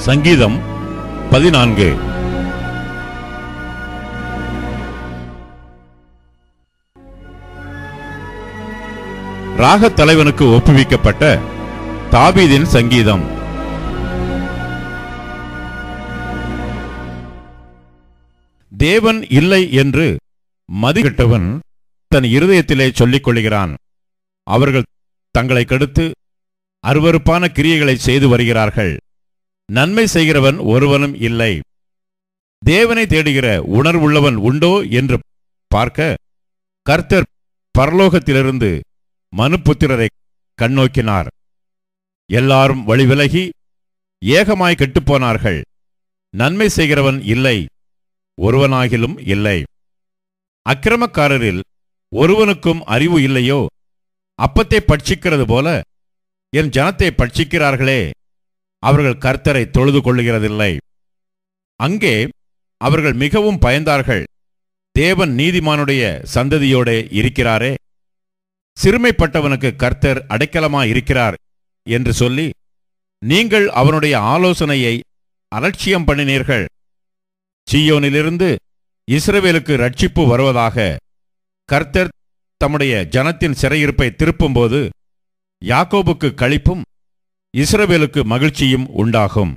சங்கீதம் 14. ராகத் தலைவனுக்கு ஒப்புவிக்கப்பட்ட தாவீதின் சங்கீதம். தேவன் இல்லை என்று மதிகெட்டவன் தன் இருதயத்திலே சொல்லிக் கொள்கிறான். அவர்கள் தங்களை கெடுத்து அருவருப்பான கிரியைகளை செய்து வருகிறார்கள். நன்மை செய்கிறவன் ஒருவனும் இல்லை. தேவனை தேடுகிற உணர்வுள்ளவன் உண்டோ என்று பார்க்க கர்த்தர் பரலோகத்திலிருந்து மனுப்புத்திரரை கண்ணோக்கினார். எல்லாரும் வழிவிலகி ஏகமாய் கெட்டுப்போனார்கள். நன்மை செய்கிறவன் இல்லை, ஒருவனாகிலும் இல்லை. அக்கிரமக்காரரில் ஒருவனுக்கும் அறிவு இல்லையோ? அப்பத்தை பட்சிக்கிறது போல என் ஜனத்தை பட்சிக்கிறார்களே, அவர்கள் கர்த்தரை தொழுது கொள்ளுகிறதில்லை. அங்கே அவர்கள் மிகவும் பயந்தார்கள். தேவன் நீதிமானுடைய சந்ததியோடு இருக்கிறாரே, சிறுமைப்பட்டவனுக்கு கர்த்தர் அடைக்கலமாயிருக்கிறார் என்று சொல்லி நீங்கள் அவனுடைய ஆலோசனையை அலட்சியம் பண்ணினீர்கள். சீயோனிலிருந்து இஸ்ரவேலுக்கு ரட்சிப்பு வருவதாக. கர்த்தர் தம்முடைய ஜனத்தின் சிறையிருப்பை திருப்பும்போது யாக்கோபுக்கு களிப்பும் இஸ்ரவேலுக்கு மகிழ்ச்சியும் உண்டாகும்.